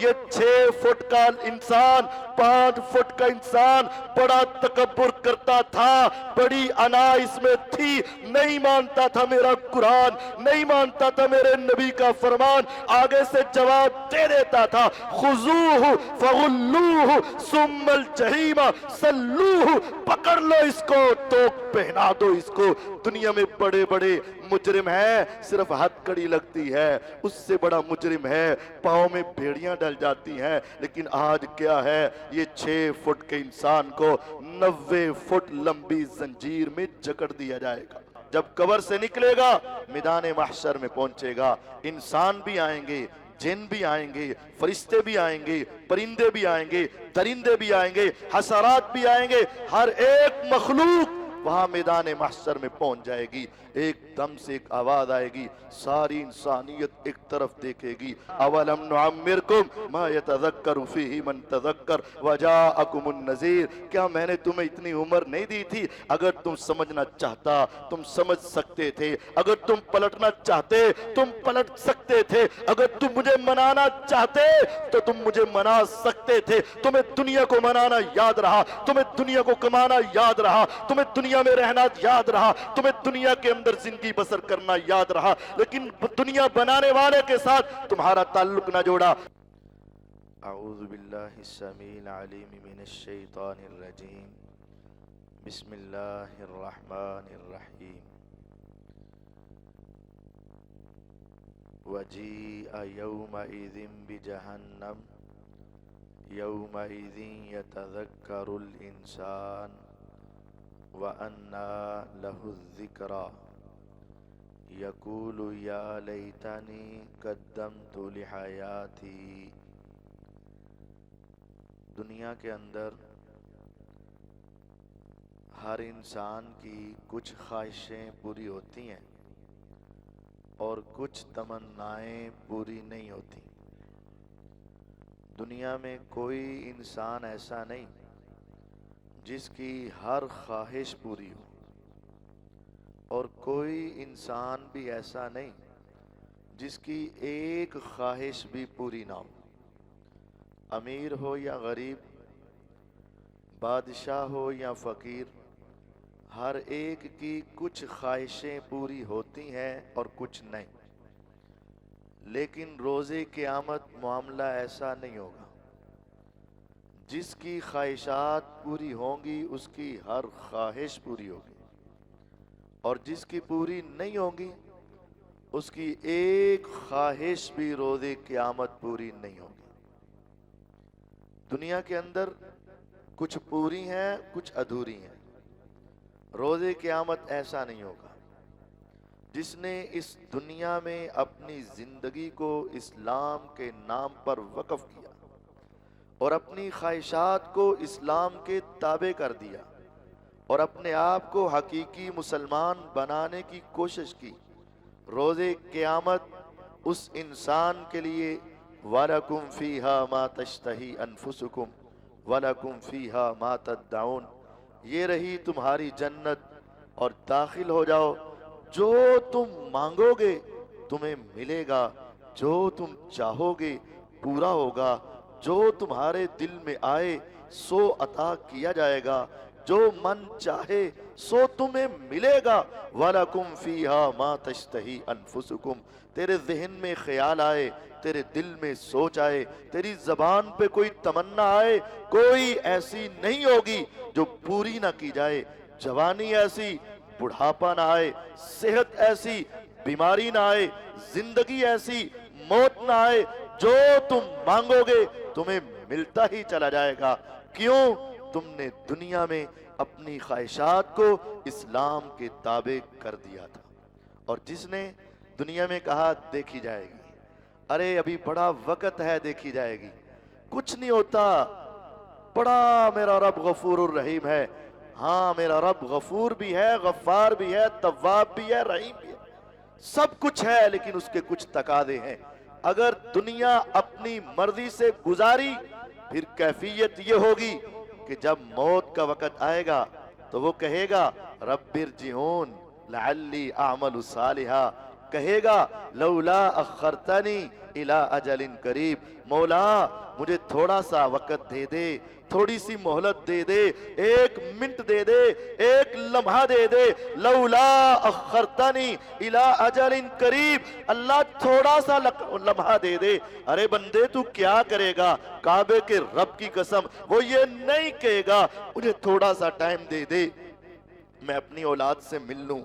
یہ 6 فٹ کا انسان 5 فٹ کا انسان بڑا تکبر کرتا تھا، بڑی انا اس میں تھی، نہیں مانتا تھا میرا قرآن، نہیں مانتا تھا میرے نبی کا فرمان، آگے سے جواب دے دیتا تھا خذوہ فغلوہ ثم الجحیم صلوہ، پکڑ لو اس کو توک پہنا دو اس کو۔ دنیا میں بڑے بڑے مجرم ہے، صرف ہتھ کڑی لگتی ہے، اس سے بڑا مجرم ہے پاؤں میں بھیڑیاں ڈل جاتی ہیں، لیکن آج کیا ہے، یہ 6 فٹ کے انسان کو 90 فٹ لمبی زنجیر میں جکڑ دیا جائے گا۔ جب قبر سے نکلے گا میدان محشر میں پہنچے گا، انسان بھی آئیں گے، جن بھی آئیں گے، فرشتے بھی آئیں گے، پرندے بھی آئیں گے، درندے بھی آئیں گے، حشرات بھی آئیں گے، ہر ایک مخلوق وہاں میدان محشر میں پہنچ جائے گی۔ ایک دم سے ایک آواز آئے گی، ساری انسانیت ایک طرف دیکھے گی، اولم نعمرکم ما یتذکر فیہ من تذکر وجاءکم النذیر، کیا میں نے تمہیں اتنی عمر نہیں دی تھی؟ اگر تم سمجھنا چاہتا تم سمجھ سکتے تھے، اگر تم پلٹنا چاہتے تم پلٹ سکتے تھے، اگر تم مجھے منانا چاہتے تو تم مجھے منا سکتے تھے۔ تمہیں دنیا کو منانا یاد رہا، تمہیں دنیا کو کمانا یاد رہا، تمہیں دنیا میں رہنا یاد رہا، تمہیں دنیا کے اندر زندگی بسر کرنا یاد رہا، لیکن دنیا بنانے والے کے ساتھ تمہارا تعلق نہ جوڑا۔ اعوذ باللہ السمیع العلیم من الشیطان الرجیم، بسم اللہ الرحمن الرحیم۔ وجیء یومئذ بجہنم یومئذ یتذکر الانسان وَأَنَّى لَهُ الذِّكْرَى يَقُولُ يَا لَيْتَنِي قَدَّمْتُ لِحَيَاتِي۔ دنیا کے اندر ہر انسان کی کچھ خواہشیں پوری ہوتی ہیں اور کچھ تمنائیں پوری نہیں ہوتی۔ دنیا میں کوئی انسان ایسا نہیں جس کی ہر خواہش پوری ہو، اور کوئی انسان بھی ایسا نہیں جس کی ایک خواہش بھی پوری نہ ہو۔ امیر ہو یا غریب، بادشاہ ہو یا فقیر، ہر ایک کی کچھ خواہشیں پوری ہوتی ہیں اور کچھ نہیں۔ لیکن روز قیامت معاملہ ایسا نہیں ہوگا۔ جس کی خواہشات پوری ہوں گی اس کی ہر خواہش پوری ہوگی، اور جس کی پوری نہیں ہوگی اس کی ایک خواہش بھی روز قیامت پوری نہیں ہوگی۔ دنیا کے اندر کچھ پوری ہیں کچھ ادھوری ہیں، روز قیامت ایسا نہیں ہوگا۔ جس نے اس دنیا میں اپنی زندگی کو اسلام کے نام پر وقف کیا اور اپنی خواہشات کو اسلام کے تابع کر دیا اور اپنے آپ کو حقیقی مسلمان بنانے کی کوشش کی، روز قیامت اس انسان کے لیے وَلَكُمْ فِيهَا مَا تَشْتَهِي أَنفُسُكُمْ وَلَكُمْ فِيهَا مَا تَدَّعُونَ، یہ رہی تمہاری جنت اور داخل ہو جاؤ، جو تم مانگو گے تمہیں ملے گا، جو تم چاہو گے پورا ہوگا، جو تمہارے دل میں آئے سو عطا کیا جائے گا، جو من چاہے سو تمہیں ملے گا۔ وَلَكُمْ فِيهَا مَا تَشْتَهِي أَنفُسُكُمْ، تیرے ذہن میں خیال آئے، تیرے دل میں سوچ آئے، تیری زبان پہ کوئی تمنا آئے، کوئی ایسی نہیں ہوگی جو پوری نہ کی جائے۔ جوانی ایسی، بڑھاپا نہ آئے، صحت ایسی، بیماری نہ آئے، زندگی ایسی، موت نہ آئے، جو تم مانگو گے تمہیں ملتا ہی چلا جائے گا۔ کیوں؟ تم نے دنیا میں اپنی خواہشات کو اسلام کے تابع کر دیا تھا۔ اور جس نے دنیا میں کہا دیکھی جائے گی، ارے ابھی بڑا وقت ہے، دیکھی جائے گی، کچھ نہیں ہوتا، بڑا میرا رب غفور الرحیم ہے۔ ہاں میرا رب غفور بھی ہے، غفار بھی ہے، تواب بھی ہے، رحیم بھی ہے، سب کچھ ہے، لیکن اس کے کچھ تقاضے ہیں۔ اگر دنیا اپنی مرضی سے گزاری پھر کیفیت یہ ہوگی کہ جب موت کا وقت آئے گا تو وہ کہے گا رب ارجعون لعلی اعمل صالحا، کہے گا لولا اخرتنی الی اجل قریب، مولا مجھے تھوڑا سا وقت دے دے، تھوڑی سی مہلت دے دے، ایک منٹ دے دے، ایک لمحہ دے دے، لولا اخرتنی الی اجل قریب، اللہ تھوڑا سا لمحہ دے دے۔ ارے بندے تو کیا کرے گا؟ کعبے کے رب کی قسم وہ یہ نہیں کہے گا مجھے تھوڑا سا ٹائم دے دے میں اپنی اولاد سے مل لوں،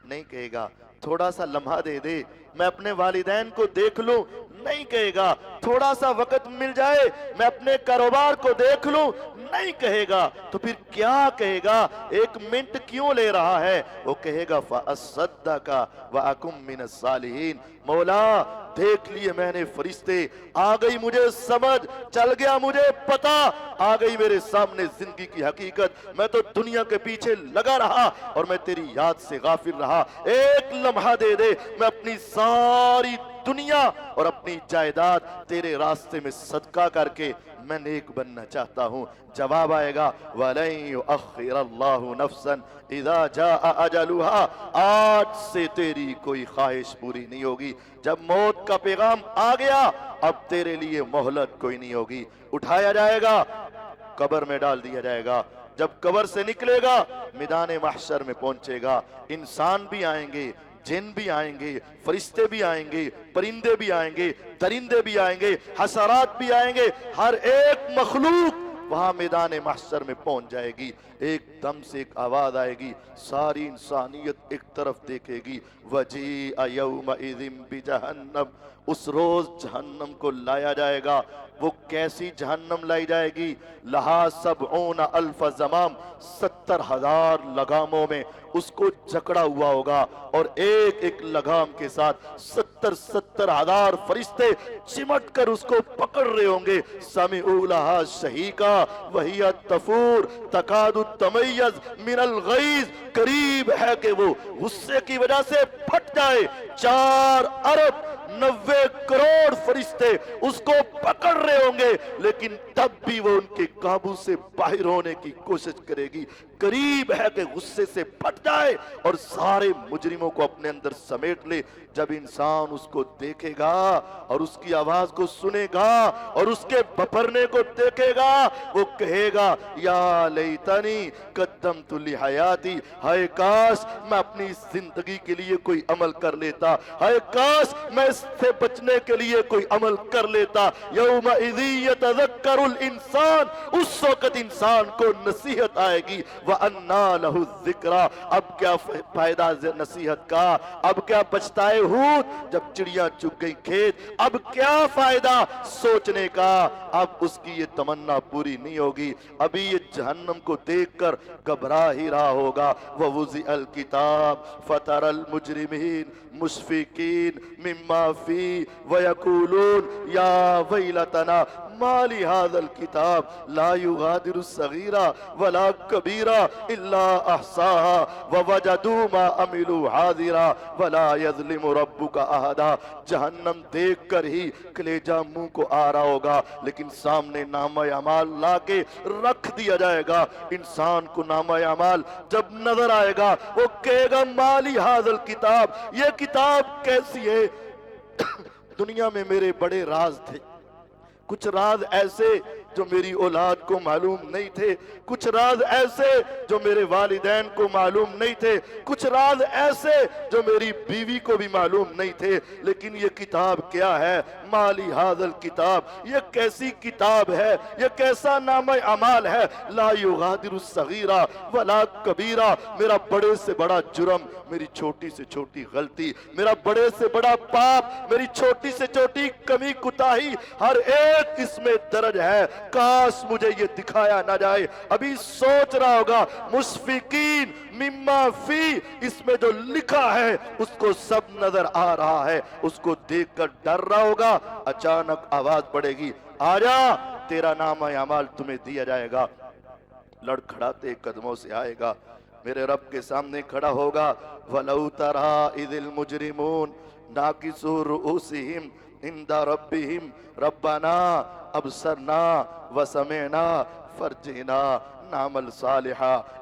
نہیں کہے گا تھوڑا سا لمحہ دے دے میں اپنے والدین کو دیکھ لوں، نہیں کہے گا تھوڑا سا وقت مل جائے میں اپنے کاروبار کو دیکھ لوں، نہیں کہے گا۔ تو پھر کیا کہے گا؟ ایک منٹ کیوں لے رہا ہے؟ وہ کہے گا فَأَصَّدَّقَ وَأَكُن مِّنَ الصَّالِحِينَ، مولا دیکھ لیے میں نے فرشتے، آ گئی مجھے سمجھ، چل گیا مجھے پتا، آ گئی میرے سامنے زندگی کی حقیقت، میں تو دنیا کے پیچھے لگا رہا اور میں تیری یاد سے غافل رہا، ایک لمحہ دے دے میں اپنی ساری دنیا اور اپنی جائیداد تیرے راستے میں صدقہ کر کے میں نیک بننا چاہتا ہوں۔ جواب آئے گا وَلَن يُؤَخِّرَ اللَّهُ نَفْسًا اِذَا جَاءَ أَجَلُهَا، آج سے تیری کوئی خواہش پوری نہیں ہوگی، جب موت کا پیغام آ گیا اب تیرے لیے مہلت کوئی نہیں ہوگی، اٹھایا جائے گا، قبر میں ڈال دیا جائے گا، جب قبر سے نکلے گا میدان محشر میں پہنچے گا، انسان بھی آئیں گے، جن بھی آئیں گے، فرشتے بھی آئیں گے، پرندے بھی آئیں گے، درندے بھی آئیں گے، حشرات بھی آئیں گے، ہر ایک مخلوق وہاں میدان محشر میں پہنچ جائے گی، ایک دم سے ایک آواز آئے گی، ساری انسانیت ایک طرف دیکھے گی، وَجِیءَ یَوْمَئِذٍ بِجَہَنَّمَ، اس روز جہنم کو لایا جائے گا۔ وہ کیسی جہنم لائی جائے گی؟ لہا 70,000 زمام، 70,000 لگاموں میں اس کو جکڑا ہوا ہوگا، اور ایک ایک لگام کے ساتھ 70,000 فرشتے چمٹ کر اس کو پکڑ رہے ہوں گے۔ سَمِعُوا لَهَا شَهِیقًا وَهِیَ تَفُورُ تَکَادُ تَمَیَّزُ مِنَ الْغَیظِ، قریب ہے کہ وہ غصے کی وجہ سے پھٹ جائے۔ 4 ارب 90 کروڑ فرشتے اس کو پکڑ رہے ہوں گے، لیکن تب بھی وہ ان کے قابو سے باہر ہونے کی کوشش کرے گی، قریب ہے کہ غصے سے پھٹ جائے اور سارے مجرموں کو اپنے اندر سمیٹ لے۔ جب انسان اس کو دیکھے گا اور اس کی آواز کو سنے گا اور اس کے بپھرنے کو دیکھے گا، وہ کہے گا یا لیتنی قدمت لحیاتی، ہائے کاش میں اپنی زندگی کے لیے کوئی عمل کر لیتا، ہائے کاش میں اس سے بچنے کے لیے کوئی عمل کر لیتا۔ یومئذ یتذکر الانسان، اس وقت انسان کو نصیحت آئے گی، وَأَنَّا لَهُ الذِّکْرَى، اب کیا فائدہ نصیحت کا، اب کیا پچھتائے ہود، جب چڑیاں چگ گئی کھیت، اب کیا فائدہ سوچنے کا، اب اس کی یہ تمنا پوری نہیں ہوگی، ابھی یہ جہنم کو دیکھ کر گھبرا ہی رہا ہوگا۔ وَوُضِعَ الْکِتَابُ فَتَرَى الْمُجْرِمِینَ مُشْفِقِینَ مِمَّا فِیہِ وَیَقُولُونَ یا وَیْلَتَنَا مَا لِهَذَا الْکِتَابِ لَا یُغَادِرُ صَغِیرًا وَلَا کَبِیرًا إِلَّا أَحْصَاهَا وَوَجَدُوا مَا عَمِلُوا حَاضِرًا وَلَا يَظْلِمُ رَبُّكَ أَحَدًا۔ جہنم دیکھ کر ہی کلیجہ منہ کو آ رہا ہوگا، لیکن سامنے نامہ اعمال لا کے رکھ دیا جائے گا۔ انسان کو نامہ اعمال جب نظر آئے گا وہ کہے گا مَا لِهَذَا الْکِتَابِ، یہ کتاب کیسی ہے؟ دنیا میں میرے بڑے راز تھے، کچھ راز ایسے جو میری اولاد کو معلوم نہیں تھے، کچھ راز ایسے جو میرے والدین کو معلوم نہیں تھے، کچھ راز ایسے جو میری بیوی کو بھی معلوم نہیں تھے، لیکن یہ کتاب کیا ہے؟ مَا لِهَذَا الْکِتَابِ، یہ کیسی کتاب ہے، یہ کیسا نامہ اعمال ہے؟ لا یغادر صغیرہ ولا کبیرہ، میرا بڑے سے بڑا جرم، میری چھوٹی سے چھوٹی غلطی، میرا بڑے سے بڑا پاپ، میری چھوٹی سے چھوٹی کمی کوتاہی، ہر ایک اس میں درج ہے۔ کاش مجھے یہ دکھایا نہ جائے۔ ابھی سوچ رہا ہوگا مشفقین مما فی، اس میں جو لکھا ہے اس کو سب نظر آ رہا ہے، اس کو دیکھ کر ڈر رہا ہوگا۔ اچانک آواز پڑے گی آجا تیرا نامہ اعمال تمہیں دیا جائے گا۔ لڑکھڑاتے قدموں سے آئے گا، میرے رب کے سامنے کھڑا ہوگا۔ وَلَوْ تَرَىٰ إِذِ الْمُجْرِمُونَ نَاكِسُو رُؤُوسِهِمْ عِنْدَ رَبِّهِمْ رَبَّنَا أَبْصَرْنَا وَسَمِعْنَا فَارْجِعْنَا نَعْمَلْ صَالِحًا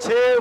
6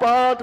5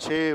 6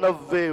90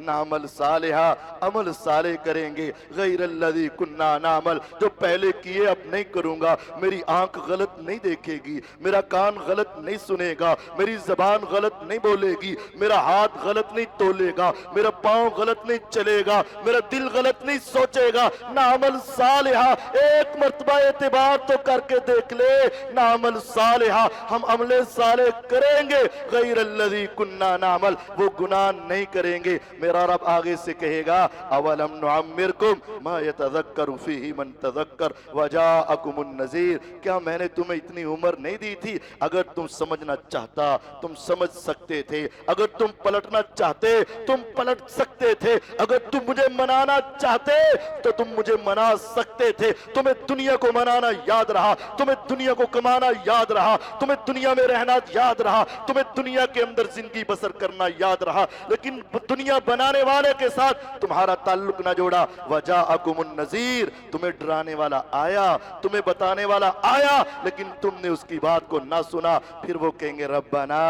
نعمل صالحہ، عمل صالح کریں گے، غیر الذی کننا نعمل، جو پہلے کیے اب نہیں کروں گا، میری آنکھ غلط نہیں دیکھے گی، میرا کان غلط نہیں سنے گا، میری زبان غلط نہیں بولے گی، میرا ہاتھ غلط نہیں تولے گا، میرا پاؤں غلط نہیں چلے گا، میرا دل غلط نہیں سوچے گا۔ نعمل صالحہ، ایک مرتبہ اعتبار تو کر کے دیکھ لے، نعمل صالحہ، ہم عمل صالح کریں گے، غیر الذی کننا نعمل، وہ گناہ نہیں کریں گے۔ میرا رب آگے سے کہے گا اولم نعمرکم ما یتذکر فیہ من تذکر وجاءکم النذیر، کیا میں نے تمہیں اتنی عمر نہیں دی تھی؟ اگر تم سمجھنا چاہتا تم سمجھ سکتے تھے، اگر تم پلٹنا چاہتے تم پلٹ سکتے تھے، اگر تم مجھے منانا چاہتے تو تم مجھے منا سکتے تھے۔ تمہیں دنیا کو منانا یاد رہا، تمہیں دنیا کو کمانا یاد رہا، تمہیں دنیا میں رہنا یاد رہا، تمہیں دنیا کے اندر زندگی بسر کرنا یاد رہا، لیکن دنیا بنانے والے کے ساتھ تمہارا تعلق نہ جوڑا۔ وجاءکم النذیر، تمہیں ڈرانے والا آیا، تمہیں بتانے والا آیا، لیکن تم نے اس کی بات کو نہ سنا۔ پھر وہ کہیں گے ربنا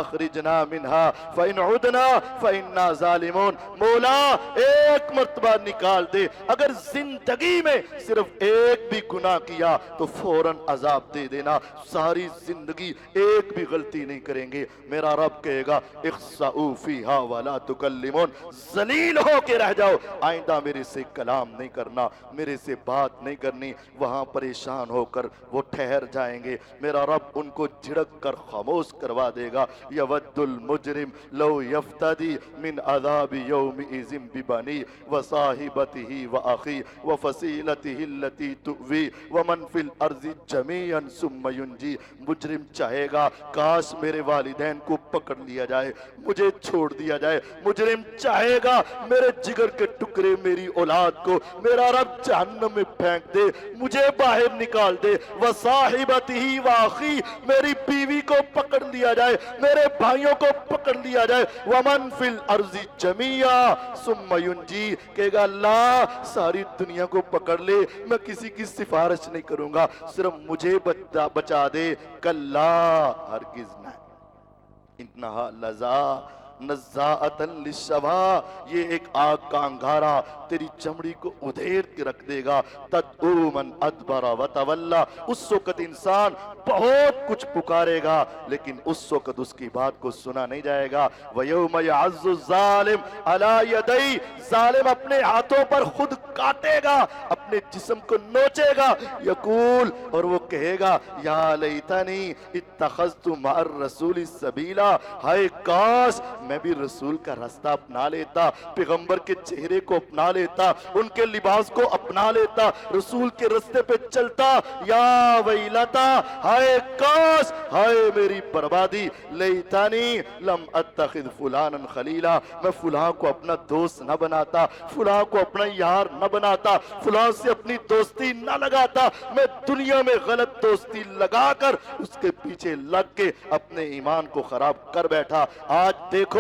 اخرجنا منہا فإن عدنا فإنا ظالمون، مولا ایک مرتبہ نکال دے، اگر زندگی میں صرف ایک بھی گناہ کیا تو فوراً عذاب دے دینا، ساری زندگی ایک بھی غلطی نہیں کریں گے۔ میرا رب کہے گا اخسؤوا فیہا ولا تکلمون، ذلیل ہو کے رہ جاؤ، آئندہ میرے سے کلام نہیں کرنا، میرے سے بات نہیں کرنی۔ وہاں پریشان ہو کر وہ ٹھہر جائیں گے، میرا رب ان کو جھڑک کر خاموش کروا دے گا۔ یود المجرم لو یفتدی من عذاب یومئذ ببنی وصاحبتہ واخی وفصیلتہ التی تؤوی ومن فی الارض جمیعا ثم ینجی، مجرم چاہے گا کاش میرے والدین کو پکڑ لیا جائے، مجھے چھوڑ دیا جائے، مجرم چاہے گا میرے جگر کے ٹکڑے میری اولاد کو میرا رب جہنم میں پھینک دے، مجھے باہر نکال دے، وصاحبتہ واخی، میری بیوی کو پکڑ لیا جائے، میرے بھائیوں کو پکڑ لیا جائے، ومن فی الارض جمیعا ثم ینجی، کہے گا اللہ ساری دنیا کو پکڑ لے، میں کسی کی سفارش نہیں کروں گا، صرف مجھے بچا دے۔ کلا، ہرگز نہ، انہا لظا نزاعتا للشوا، یہ ایک آگ کا انگارہ تیری چمڑی کو ادھیر کے رکھ دے گا۔ تدعو من ادبر وتولا، اس وقت انسان بہت کچھ پکارے گا لیکن اس وقت اس کی بات کو سنا نہیں جائے گا۔ وَيَوْمَ يَعَزُّ الظَّالِمُ عَلَى يَدَيْهِ، ظالم اپنے ہاتھوں پر خود کاٹے گا، اپنے جسم کو نوچے گا، یقول، اور وہ کہے گا یا لیتنی اتخذت مع الرسول سبیلا، ہائے کاش میں بھی رسول کا راستہ اپنا لیتا، پیغمبر کے چہرے کو اپنا لیتا، ان کے لباس کو اپنا لیتا، رسول کے راستے پہ چلتا۔ یا ویلتا، ہائے کاش، ہائے میری بربادی، لیتانی لم اتخذ فلانا خلیلا، میں فلاں کو اپنا دوست نہ بناتا، فلاں کو اپنا یار نہ بناتا، فلاں سے اپنی دوستی نہ لگاتا، میں دنیا میں غلط دوستی لگا کر اس کے پیچھے لگ کے اپنے ایمان کو خراب کر بیٹھا۔ آج دیکھو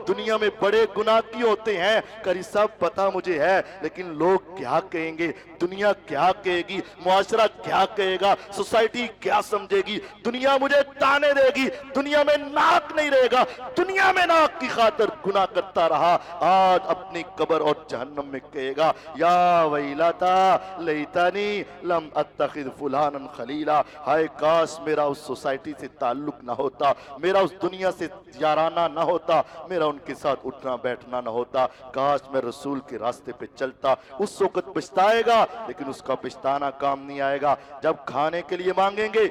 دنیا میں بڑے گناہ کی ہوتے ہیں، قاری صاحب پتہ مجھے ہے، لیکن لوگ کیا کہیں گے، دنیا کیا کہے گی، معاشرہ کیا کہے گا، سوسائٹی کیا سمجھے گی، دنیا مجھے تانے دے گی، دنیا میں ناک نہیں رہے گا، دنیا میں ناک کی خاطر گناہ کرتا رہا، آج اپنی قبر اور جہنم میں کہے گا یا ویلتا لیتنی لم اتخذ فلانا خلیلا، ہائے کاش میرا اس سوسائٹی سے تعلق نہ ہوتا، میرا اس دنیا سے یارانہ نہ ہوتا، میرا ان کے ساتھ اٹھنا بیٹھنا نہ ہوتا، کاش میں رسول کے راستے پہ چلتا۔ اس وقت پچھتائے گا لیکن اس کا پچھتانا کام نہیں آئے گا۔ جب کھانے کے لیے مانگیں گے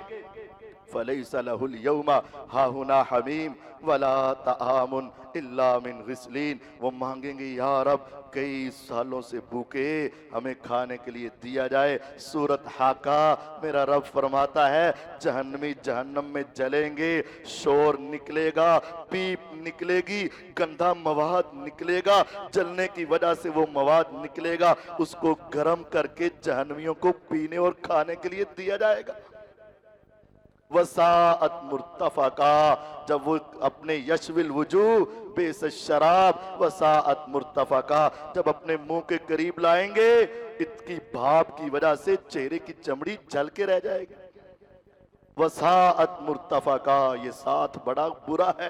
فَلَيْسَ لَهُ الْيَوْمَ هَاهُنَا حَمِيمٌ وَلَا طَعَامٌ إِلَّا مِنْ غِسْلِينَ، وہ مانگیں گے یا رب کئی سالوں سے بھوکے، ہمیں کھانے کے لیے دیا جائے۔ سورت حاقہ، میرا رب فرماتا ہے جہنمی جہنم میں جلیں گے، شور نکلے گا، پیپ نکلے گی، گندہ مواد نکلے گا، جلنے کی وجہ سے وہ مواد نکلے گا، اس کو گرم کر کے جہنمیوں کو پینے اور کھانے کے لیے دیا جائے گا۔ وساعت مرتفقہ، جب وہ اپنے یشوی الوجوہ بیس الشراب، وساعت مرتفقہ، جب اپنے منہ کے قریب لائیں گے اس کی بھاپ کی وجہ سے چہرے کی چمڑی جل کے رہ جائے گی۔ وساعت مرتفقہ، یہ ساتھ بڑا برا ہے،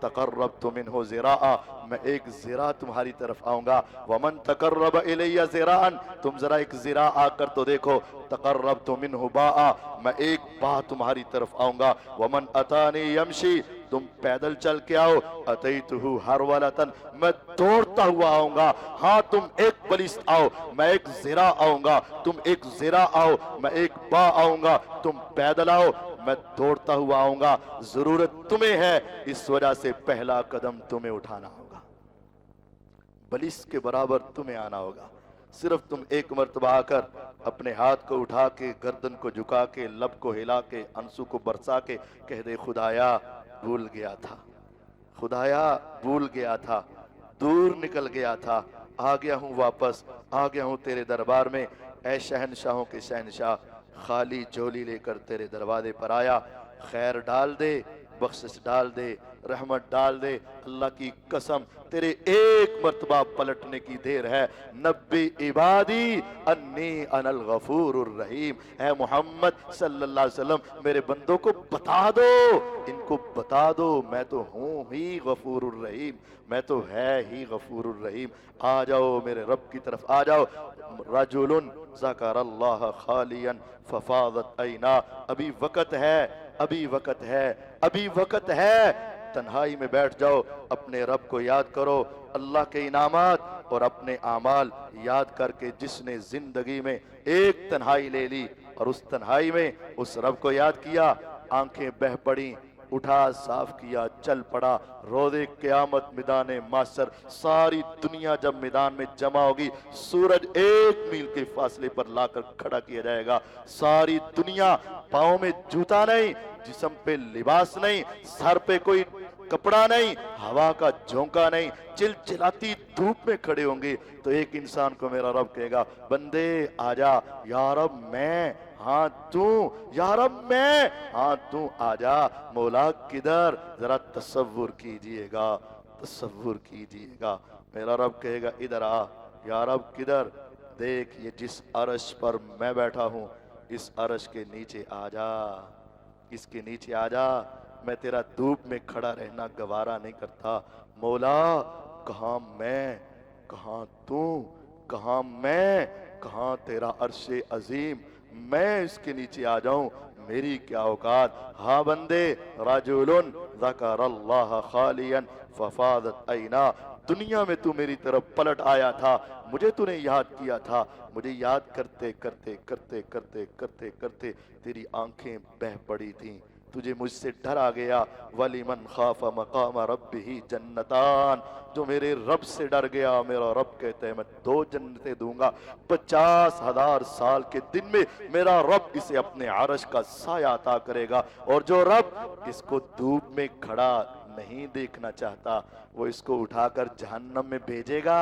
تقربت منہ ذراعا، میں ایک ذراع تمہاری طرف آؤں گا، ومن تقرب الی ذراعا، تم ذرا ایک ذراع آ کر تو دیکھو، تقربت منہ باعا، میں ایک باع تمہاری طرف آؤں گا، ومن اتانی یمشی، تم پیدل چل کے آؤ، اتیتہ ہرولتن، میں دوڑتا ہوا آؤں گا، ہاں تم ایک بلست آؤ میں ایک ذراع آؤں گا، تم ایک ذراع آؤ میں ایک باع آؤں گا، تم پیدل آؤ میں دوڑتا ہوا آؤں گا، ضرورت تمہیں ہے، اس وجہ سے پہلا قدم تمہیں اٹھانا ہوگا، بلس کے برابر تمہیں آنا ہوگا، صرف تم ایک مرتبہ آ کر اپنے ہاتھ کو اٹھا کے، گردن کو جھکا کے، لب کو ہلا کے، آنسو کو برسا کے کہہ دے خدایا بھول گیا تھا، خدایا بھول گیا تھا، دور نکل گیا تھا، آ گیا ہوں واپس، آ گیا ہوں تیرے دربار میں، اے شہنشاہوں کے شہنشاہ، خالی جولی لے کر تیرے دروازے پر آیا، خیر ڈال دے، بخشش ڈال دے، رحمت ڈال دے، اللہ کی قسم تیرے ایک مرتبہ پلٹنے کی دیر ہے، نبی عبادی انی انا الغفور الرحیم، اے محمد صلی اللہ علیہ وسلم میرے بندوں کو بتا دو، ان کو بتا دو میں تو ہوں ہی غفور الرحیم، میں تو ہے ہی غفور الرحیم، آ جاؤ میرے رب کی طرف آ جاؤ، رجل ذکر اللہ خالیا ففاضت عینا، ابھی وقت ہے، ابھی وقت ہے، ابھی وقت ہے، تنہائی میں بیٹھ جاؤ، اپنے رب کو یاد کرو، اللہ کے انعامات اور اپنے اعمال یاد کر کے، جس نے زندگی میں ایک تنہائی لے لی اور اس تنہائی میں اس رب کو یاد کیا، آنکھیں بہہ پڑیں، اٹھا صاف کیا، چل پڑا، روز قیامت میدان معاشر، ساری دنیا جب میدان میں جمع ہوگی، سورج 1 میل کے فاصلے پر لا کر کھڑا کیا جائے گا، ساری دنیا، پاؤں میں جوتا نہیں، جسم پہ لباس نہیں، سر پہ کوئی کپڑا نہیں، ہوا کا جھونکا نہیں، چلچلاتی دھوپ میں کھڑے ہوں گے، تو ایک انسان کو میرا رب کہے گا بندے آجا، یا رب میں، ہاں تو، یا رب میں، ہاں تو آجا، مولا کدھر، ذرا تصور کیجئے گا، تصور کیجئے گا، میرا رب کہے گا ادھر آ، یا رب کدھر، دیکھ یہ جس عرش پر میں بیٹھا ہوں، اس عرش کے نیچے آجا، اس کے نیچے آجا، میں تیرا دھوپ میں کھڑا رہنا گوارا نہیں کرتا، مولا کہاں میں، کہاں تو، کہاں میں، کہاں تیرا عرش عظیم، میں اس کے نیچے آ جاؤں، میری کیا اوقات، ہاں بندے، رجل ذکر اللہ خالیا ففاضت عینا، دنیا میں تو میری طرف پلٹ آیا تھا، مجھے تو نے یاد کیا تھا، مجھے یاد کرتے کرتے کرتے کرتے کرتے کرتے تیری آنکھیں بہہ پڑی تھیں، تجھے مجھ سے ڈر آ گیا، وَلِمَنْ خَافَ مَقَامَ رَبِّهِ جَنَّتَانِ، جو میرے رب سے ڈر گیا، میرا رب کہتے ہیں میں 2 جنتیں دوں گا، 50,000 سال کے دن میں میرا رب اسے اپنے عرش کا سایہ عطا کرے گا، اور جو رب اس کو دھوپ میں کھڑا نہیں دیکھنا چاہتا، وہ اس کو اٹھا کر جہنم میں بھیجے گا،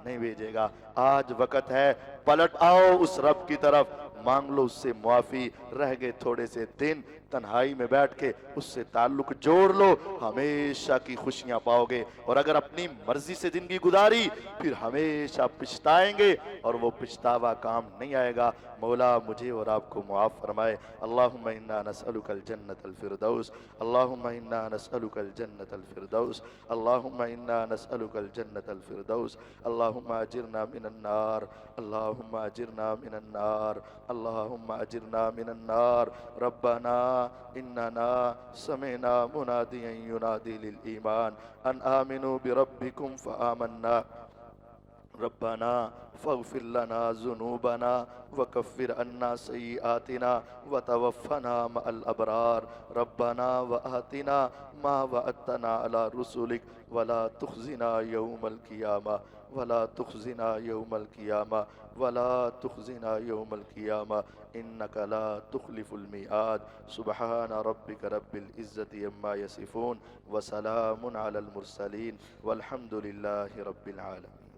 نہیں بھیجے گا، آج وقت ہے، پلٹ آؤ اس رب کی طرف، مانگ لو اس سے معافی، رہ گئے تھوڑے سے دن، تنہائی میں بیٹھ کے اس سے تعلق جوڑ لو، ہمیشہ کی خوشیاں پاؤ گے، اور اگر اپنی مرضی سے زندگی گزاری پھر ہمیشہ پچھتائیں گے، اور وہ پچھتاوا کام نہیں آئے گا، مولا مجھے اور آپ کو معاف فرمائے، اللہم انا نسألک الجنت الفردوس، اللہم انا نسألک الجنت الفردوس، اللہم انا نسألک الجنت الفردوس، اللہم اجرنا من النار، اللہم اجرنا من النار، اللہم اجرنا من النار، ربنا اننا سمعنا منادیا ینادی للایمان ان آمنوا بربکم فآمنا، ربنا فاغفر لنا ذنوبنا وکفر عنا سیئاتنا وتوفنا مع الابرار، ربنا وآتنا ما وعدتنا على رسلك ولا تخزنا يوم القيامة، ولا تخزنا يوم القيامة، ولا تخزنا يوم القيامة إنك لا تخلف الميعاد، سبحان ربك رب العزة عما يصفون وسلام على المرسلين والحمد لله رب العالمين.